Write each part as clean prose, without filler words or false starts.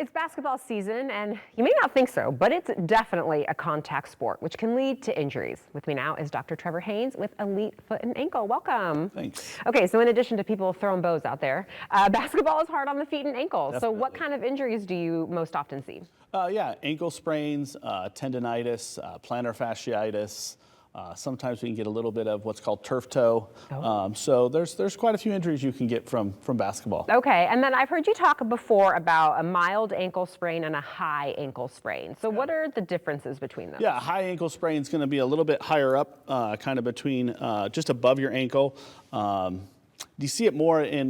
It's basketball season, and you may not think so, but it's definitely a contact sport, which can lead to injuries. With me now is Dr. Trevor Haynes with Elite Foot and Ankle. Welcome. Thanks. Okay, so in addition to people throwing bows out there, basketball is hard on the feet and ankles. Definitely. So what kind of injuries do you most often see? Yeah, ankle sprains, tendonitis, plantar fasciitis. Sometimes we can get a little bit of what's called turf toe. So there's quite a few injuries you can get from basketball. Okay, and then I've heard you talk before about a mild ankle sprain and a high ankle sprain. So what are the differences between them? Yeah, a high ankle sprain is going to be a little bit higher up, kind of between just above your ankle. You see it more in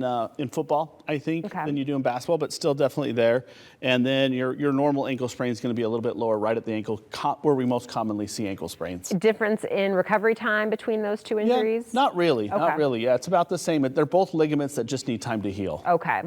football, I think, than you do in basketball, but still definitely there. And then your normal ankle sprain is going to be a little bit lower right at the ankle, where we most commonly see ankle sprains. Difference in recovery time between those two injuries? Yeah, not really, not really. Yeah, it's about the same. They're both ligaments that just need time to heal. Okay.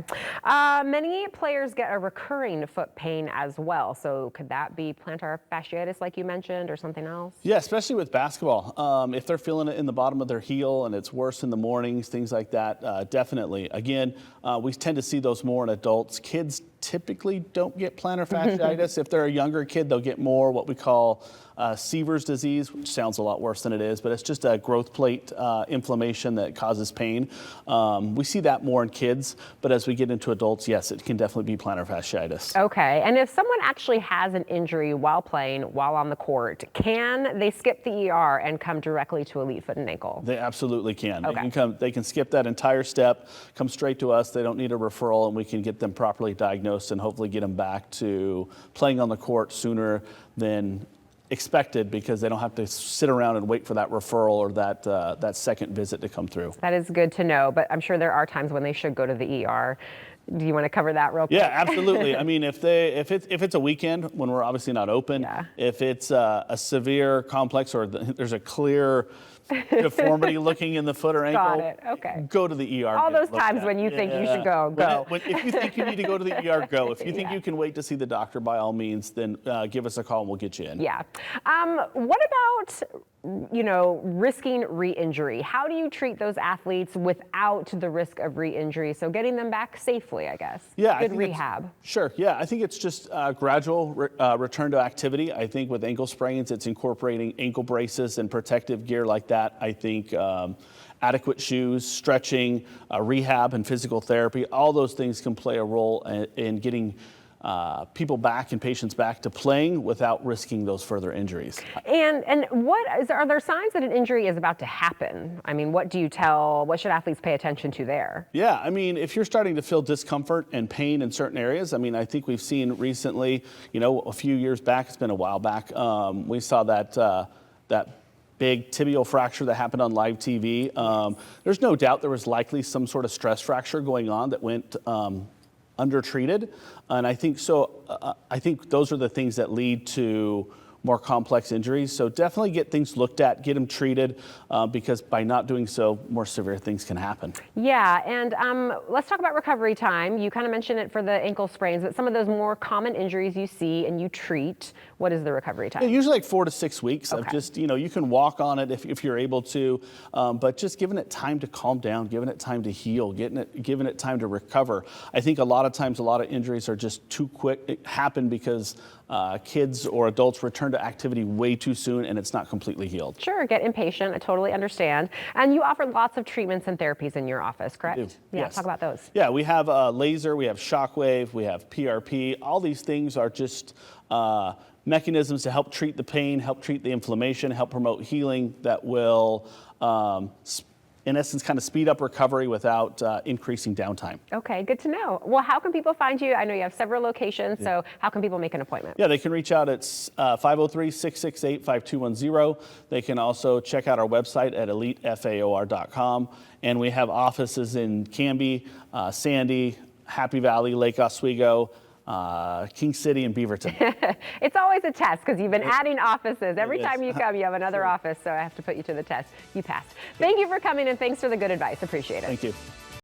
Many players get a recurring foot pain as well. So could that be plantar fasciitis like you mentioned or something else? Yeah, especially with basketball. If they're feeling it in the bottom of their heel and it's worse in the mornings, things like that, definitely. Again, we tend to see those more in adults. Kids typically don't get plantar fasciitis. If they're a younger kid, they'll get more what we call Seaver's disease, which sounds a lot worse than it is, but it's just a growth plate inflammation that causes pain. We see that more in kids, but as we get into adults, yes, it can definitely be plantar fasciitis. Okay, and if someone actually has an injury while playing, while on the court, can they skip the ER and come directly to Elite Foot and Ankle? They absolutely can. Okay. They can skip that entire step, come straight to us. They don't need a referral, and we can get them properly diagnosed and hopefully get them back to playing on the court sooner than expected, because they don't have to sit around and wait for that referral or that second visit to come through. That is good to know, but I'm sure there are times when they should go to the ER. Do you want to cover that real quick? Yeah, absolutely. I mean, if it's a weekend when we're obviously not open, if it's a severe complex or there's a clear deformity looking in the foot or ankle, Got it. Okay. Go to the ER. All those times when you think you should go. If you think you need to go to the ER, go. If you think you can wait to see the doctor, by all means, then give us a call and we'll get you in. Yeah. What about, risking re-injury? How do you treat those athletes without the risk of re-injury? So getting them back safely, I guess. Yeah. Good rehab. Sure. Yeah. I think it's just gradual return to activity. I think with ankle sprains, it's incorporating ankle braces and protective gear like that. I think adequate shoes, stretching, rehab, and physical therapy, all those things can play a role in getting people back and patients back to playing without risking those further injuries. And are there signs that an injury is about to happen? I mean, what should athletes pay attention to there? Yeah, I mean, if you're starting to feel discomfort and pain in certain areas, I mean, I think we've seen recently, a few years back, it's been a while back, we saw that big tibial fracture that happened on live TV. There's no doubt there was likely some sort of stress fracture going on that went undertreated, and I think those are the things that lead to more complex injuries. So definitely get things looked at, get them treated, because by not doing so, more severe things can happen. Yeah, and let's talk about recovery time. You kind of mentioned it for the ankle sprains, but some of those more common injuries you see and you treat, what is the recovery time? Yeah, usually like 4 to 6 weeks of just, you can walk on it if you're able to, but just giving it time to calm down, giving it time to heal, giving it time to recover. I think a lot of times a lot of injuries are just too quick. It happen because kids or adults return to activity way too soon and it's not completely healed. Sure, get impatient. I totally understand. And you offer lots of treatments and therapies in your office, correct? I do. Yeah, yes. Talk about those. Yeah, we have laser, we have shockwave, we have PRP. All these things are just mechanisms to help treat the pain, help treat the inflammation, help promote healing that will in essence, kind of speed up recovery without increasing downtime. Okay, good to know. Well, how can people find you? I know you have several locations, so how can people make an appointment? Yeah, they can reach out at 503-668-5210. They can also check out our website at elitefaor.com. And we have offices in Canby, Sandy, Happy Valley, Lake Oswego, King City, and Beaverton. It's always a test because you've been adding offices. Every time you come, you have another office, so I have to put you to the test. You passed. Thank you for coming, and thanks for the good advice. Appreciate it. Thank you.